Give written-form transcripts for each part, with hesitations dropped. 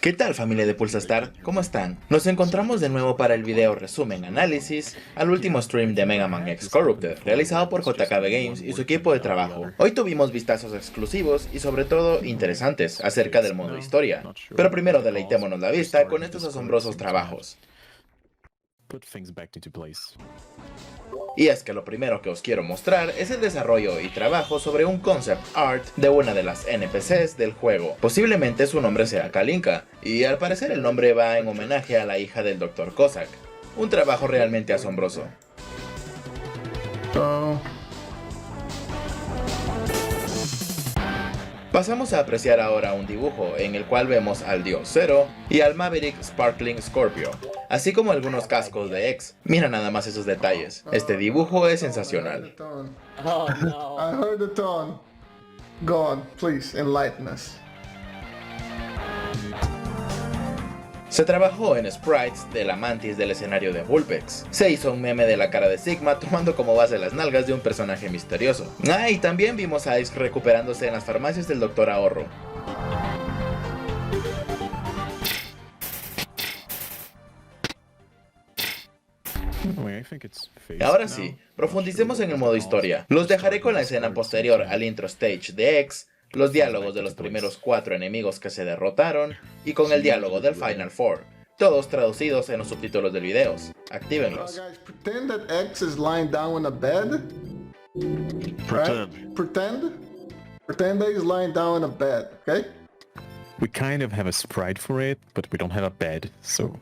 ¿Qué tal, familia de Pulsastar? ¿Cómo están? Nos encontramos de nuevo para el video resumen análisis al último stream de Mega Man X Corrupted, realizado por JKB Games y su equipo de trabajo. Hoy tuvimos vistazos exclusivos y sobre todo interesantes acerca del modo historia, pero primero deleitémonos la vista con estos asombrosos trabajos. Y es que lo primero que os quiero mostrar es el desarrollo y trabajo sobre un concept art de una de las NPCs del juego. Posiblemente su nombre sea Kalinka, y al parecer el nombre va en homenaje a la hija del Dr. Cossack. Un trabajo realmente asombroso. Pasamos a apreciar ahora un dibujo en el cual vemos al Dios Zero y al Maverick Sparkling Scorpio, así como algunos cascos de X. Mira nada más esos detalles, este dibujo es sensacional. Oh no. I heard the tone. Go on, please enlighten us. Se trabajó en sprites de la mantis del escenario de Vulpix. Se hizo un meme de la cara de Sigma tomando como base las nalgas de un personaje misterioso. Ah, y también vimos a Ice recuperándose en las farmacias del Dr. Ahorro. Ahora sí, profundicemos en el modo historia. Los dejaré con la escena posterior al intro stage de X, los diálogos de los primeros 4 enemigos que se derrotaron y con el diálogo del Final Four, todos traducidos en los subtítulos del video. Actívenlos. Guys, pretend that X is lying down on a bed. Right? Pretend that he's lying down on a bed, okay? We kind of have a sprite for it, but we don't have a bed, so...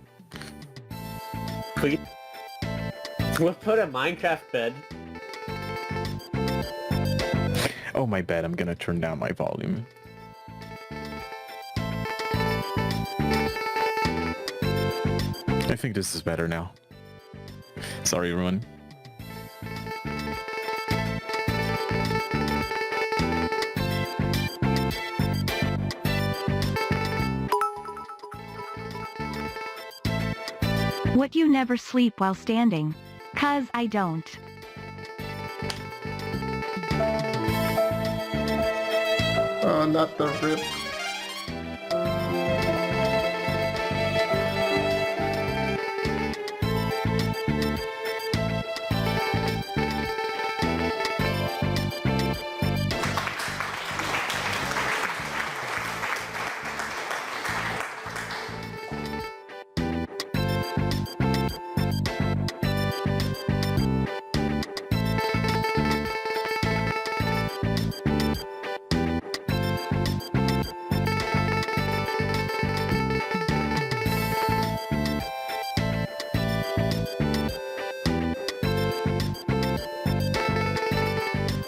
We'll put a Minecraft bed. Oh, my bad, I'm gonna turn down my volume. I think this is better now. Sorry, everyone. What, you never sleep while standing? 'Cause I don't. Oh, not the rip.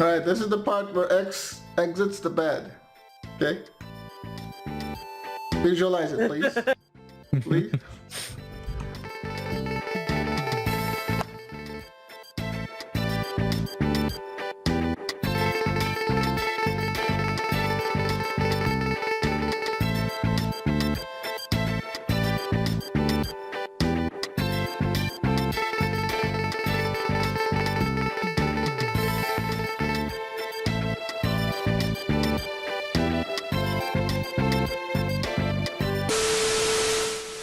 Alright, this is the part where X exits the bed. Okay? Visualize it, please. Please.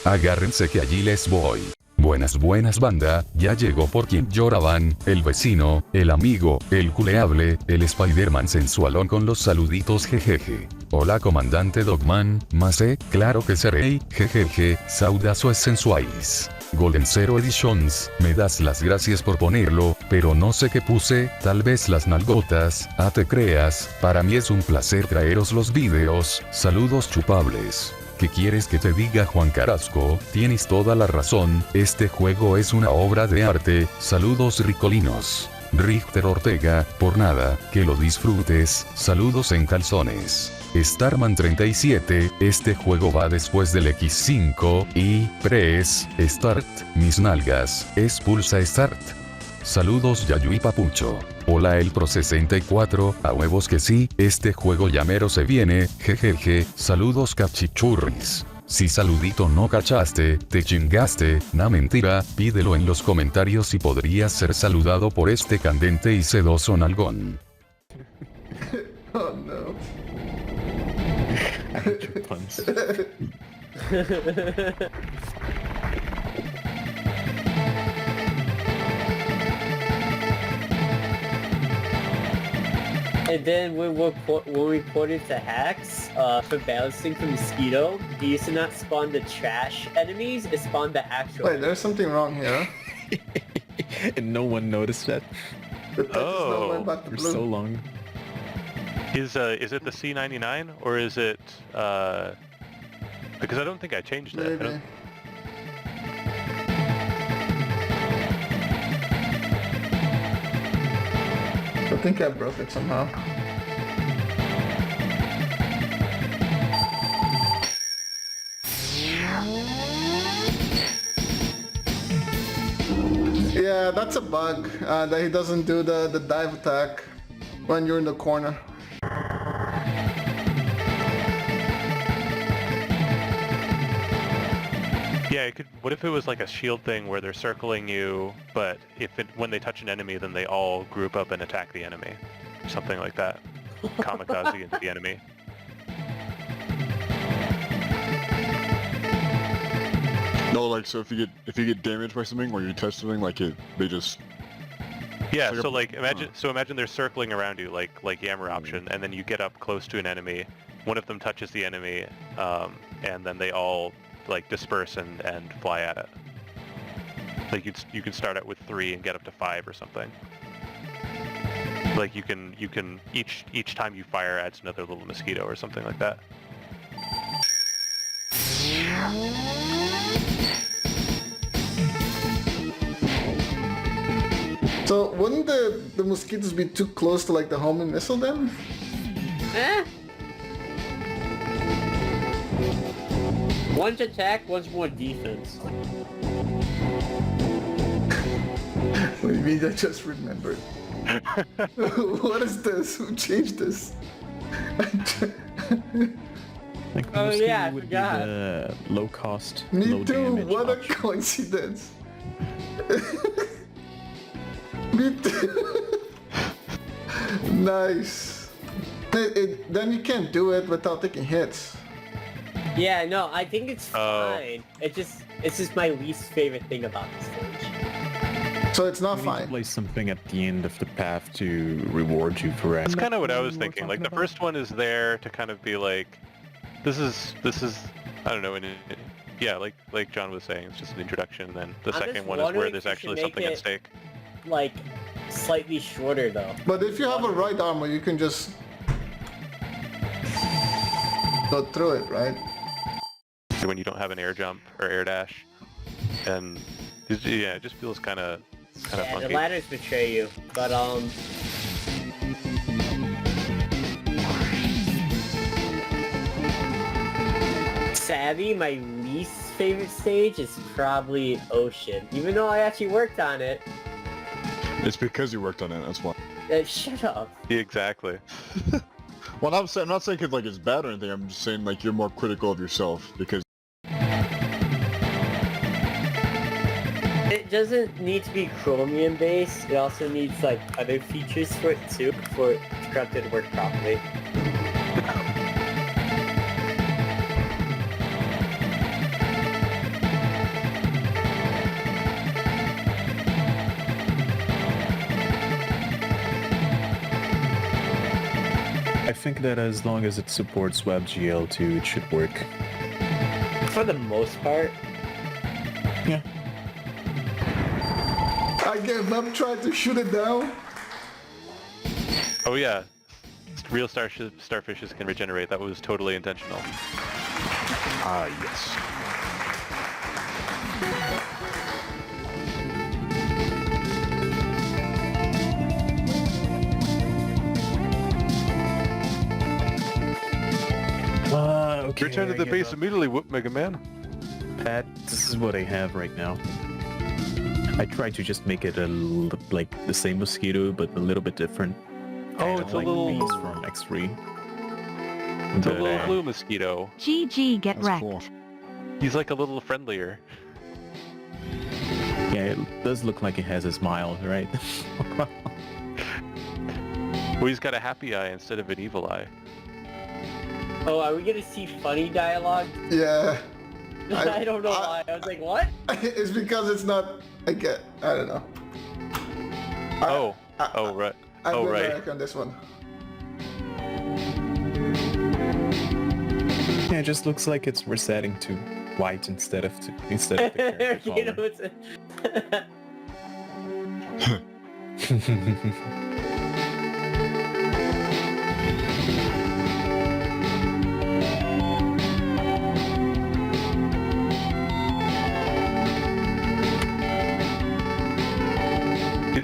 Agárrense que allí les voy. Buenas banda, ya llegó por quien lloraban, el vecino, el amigo, el culeable, el Spider-Man sensualón con los saluditos jejeje. Hola comandante Dogman, Mase, claro que seré, jejeje, saudazo es sensuais. Golden Zero Editions, me das las gracias por ponerlo, pero no sé qué puse, tal vez las nalgotas, te creas, para mí es un placer traeros los videos, saludos chupables. ¿Qué quieres que te diga, Juan Carrasco? Tienes toda la razón, este juego es una obra de arte, saludos ricolinos. Richter Ortega, por nada, que lo disfrutes, saludos en calzones. Starman 37, este juego va después del X5, y, press, start, mis nalgas, es pulsa start. Saludos Yayu y Papucho. Hola el Pro 64, a huevos que sí, este juego llamero se viene, jejeje, saludos cachichurris. Si saludito no cachaste, te chingaste, na mentira, pídelo en los comentarios y podrías ser saludado por este candente y sedoso nalgón. Oh no. I hate your puns. And then when we ported to Hacks, for balancing for Mosquito, he used to not spawn the trash enemies, it spawned the actual. Wait, there's something wrong here. And no one noticed that The text is not going back to for blue. so long. Is it the C99 or is it because I don't think I changed that. I Maybe. don't- I think I broke it somehow. Yeah, that's a bug, that he doesn't do the dive attack when you're in the corner. Yeah, it could. What if it was like a shield thing where they're circling you, but when they touch an enemy, then they all group up and attack the enemy, something like that. Kamikaze into the enemy. No, like so if you get damaged by something or you touch something, like they just Yeah. Like a- So like imagine they're circling around you like Yammer option, and then you get up close to an enemy. One of them touches the enemy, and then they all like disperse and fly at it. Like you can start out with 3 and get up to 5 or something. Like you can each time you fire adds another little mosquito or something like that. So wouldn't the mosquitoes be too close to like the homing missile then? Eh? One's attack, one's more defense. What do you mean? I just remembered. What is this? Who changed this? Like, Oh, mosquito yeah, I would forgot. be the low cost, Me low too. damage What a option. coincidence. Me too. Nice. Then you can't do it without taking hits. Yeah, no, I think it's Oh. fine. It's just my least favorite thing about this stage. So it's not You need to fine. place something at the end of the path to reward you for it. That's kind of what I was thinking. Like the first one is there to kind of be like, this is I don't know, yeah, like John was saying, it's just an introduction. And then the I'm second just one is where wondering there's if you should actually something make at it- stake. Like, slightly shorter though. But if you have a right armor, you can just go through it, right? When you don't have an air jump or air dash, and yeah, it just feels kind of Yeah, funky. the ladders betray you. But Savvy, my least favorite stage is probably Ocean. Even though I actually worked on it. it's because you worked on it. That's why. Shut up. Yeah, exactly. Well, I'm not saying it's like it's bad or anything. I'm just saying like you're more critical of yourself because It doesn't need to be Chromium based. It also needs like other features for it too, for Corrupted to work properly. I think that as long as it supports WebGL2, it should work. For the most part. Yeah. I gave up trying to shoot it down. Oh yeah, real starfishes can regenerate. That was totally intentional. ah yes. Okay. Return to I the give base up. immediately, Whoop Mega Man. Pat, this is what I have right now. I tried to just make it like the same mosquito, but a little bit different. Oh, Kind it's of a like little- Beast from X3. It's a But, little blue mosquito. GG, get That's wrecked. cool. He's like a little friendlier. Yeah, it does look like it has a smile, right? Well, he's got a happy eye instead of an evil eye. Oh, are we gonna see funny dialogue? Yeah. I don't know why. I was like, what? It's because it's not. I don't know. Oh right. I'm Oh, going right. back on this one. Yeah, it just looks like it's resetting to white instead of the character You know, color. it's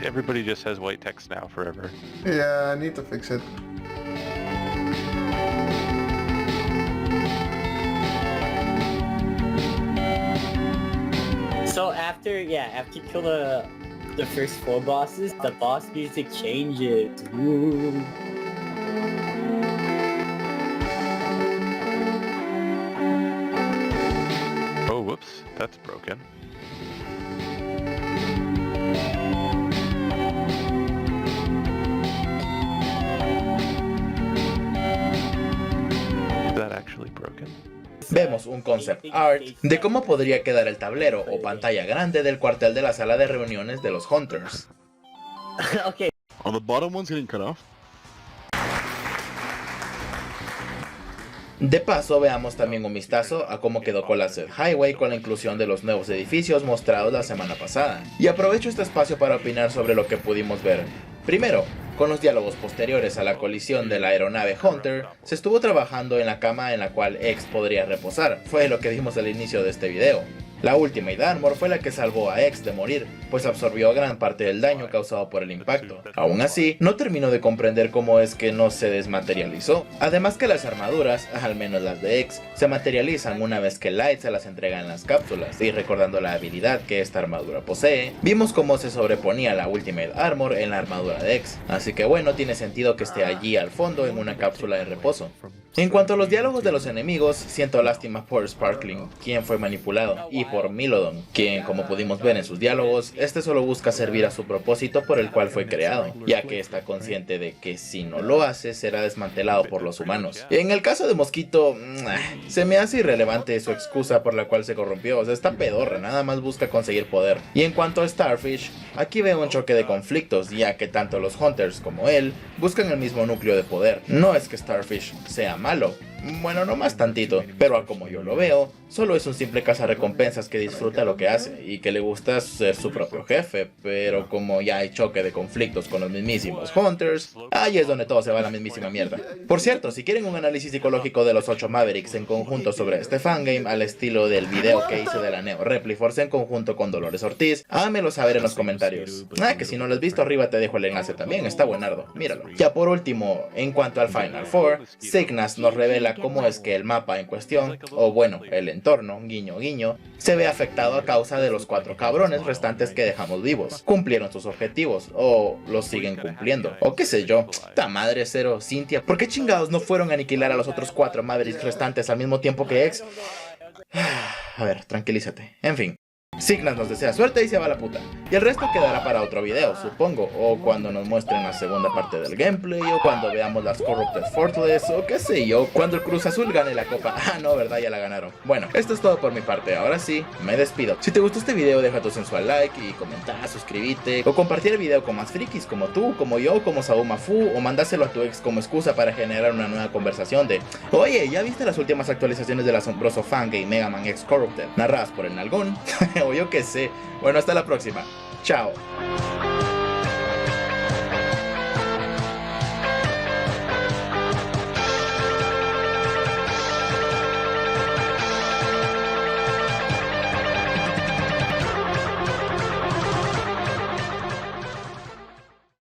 Everybody just has white text now forever. Yeah, I need to fix it. So after you kill the first 4 bosses, the boss music changes. Ooh. Oh, whoops, that's broken. Is that actually broken? Vemos un concept art de cómo podría quedar el tablero o pantalla grande del cuartel de la sala de reuniones de los Hunters. Okay. Are the bottom ones getting cut off? De paso, veamos también un vistazo a cómo quedó Colased Highway con la inclusión de los nuevos edificios mostrados la semana pasada. Y aprovecho este espacio para opinar sobre lo que pudimos ver. Primero, con los diálogos posteriores a la colisión de la aeronave Hunter, se estuvo trabajando en la cama en la cual X podría reposar, fue lo que vimos al inicio de este video. La Ultimate Armor fue la que salvó a X de morir, pues absorbió gran parte del daño causado por el impacto. Aún así, no termino de comprender cómo es que no se desmaterializó. Además que las armaduras, al menos las de X, se materializan una vez que Light se las entrega en las cápsulas, y recordando la habilidad que esta armadura posee, vimos cómo se sobreponía la Ultimate Armor en la armadura de X, así que bueno, tiene sentido que esté allí al fondo en una cápsula de reposo. En cuanto a los diálogos de los enemigos, siento lástima por Sparkling, quien fue manipulado, y por Milodon, quien, como pudimos ver en sus diálogos, este solo busca servir a su propósito por el cual fue creado, ya que está consciente de que si no lo hace será desmantelado por los humanos. En el caso de Mosquito, se me hace irrelevante su excusa por la cual se corrompió, o sea, está pedorra, nada más busca conseguir poder. Y en cuanto a Starfish, aquí veo un choque de conflictos, ya que tanto los Hunters como él buscan el mismo núcleo de poder. No es que Starfish sea malo, bueno, no más tantito, pero a como yo lo veo, solo es un simple cazarrecompensas que disfruta lo que hace y que le gusta ser su propio jefe, pero como ya hay choque de conflictos con los mismísimos Hunters, ahí es donde todo se va a la mismísima mierda. Por cierto, si quieren un análisis psicológico de los 8 Mavericks en conjunto sobre este fangame al estilo del video que hice de la Neo Repliforce en conjunto con Dolores Ortiz, háganmelo saber en los comentarios. Que si no lo has visto arriba te dejo el enlace también, está buenardo, míralo. Ya por último, en cuanto al Final Four, Signas nos revela cómo es que el mapa en cuestión, o bueno, el entorno, guiño guiño, se ve afectado a causa de los 4 cabrones restantes que dejamos vivos. Cumplieron sus objetivos, o los siguen cumpliendo, o qué sé yo. Ta madre Zero, Cynthia, ¿por qué chingados no fueron a aniquilar a los otros 4 Mavericks restantes al mismo tiempo que X? A ver, tranquilízate. En fin. Signas nos desea suerte y se va a la puta. Y el resto quedará para otro video, supongo. O cuando nos muestren la segunda parte del gameplay, o cuando veamos las Corrupted Fortress, o qué sé yo, cuando el Cruz Azul gane la copa. Ah, no, verdad, ya la ganaron. Bueno, esto es todo por mi parte, ahora sí, me despido. Si te gustó este video, deja tu sensual like y comenta, suscríbete, o compartir el video con más frikis como tú, como yo, como Saumafu, o mandáselo a tu ex como excusa para generar una nueva conversación de: oye, ¿ya viste las últimas actualizaciones del asombroso fangame Mega Man X Corrupted, narradas por el Nalgón? O yo qué sé. Bueno, hasta la próxima. Chao.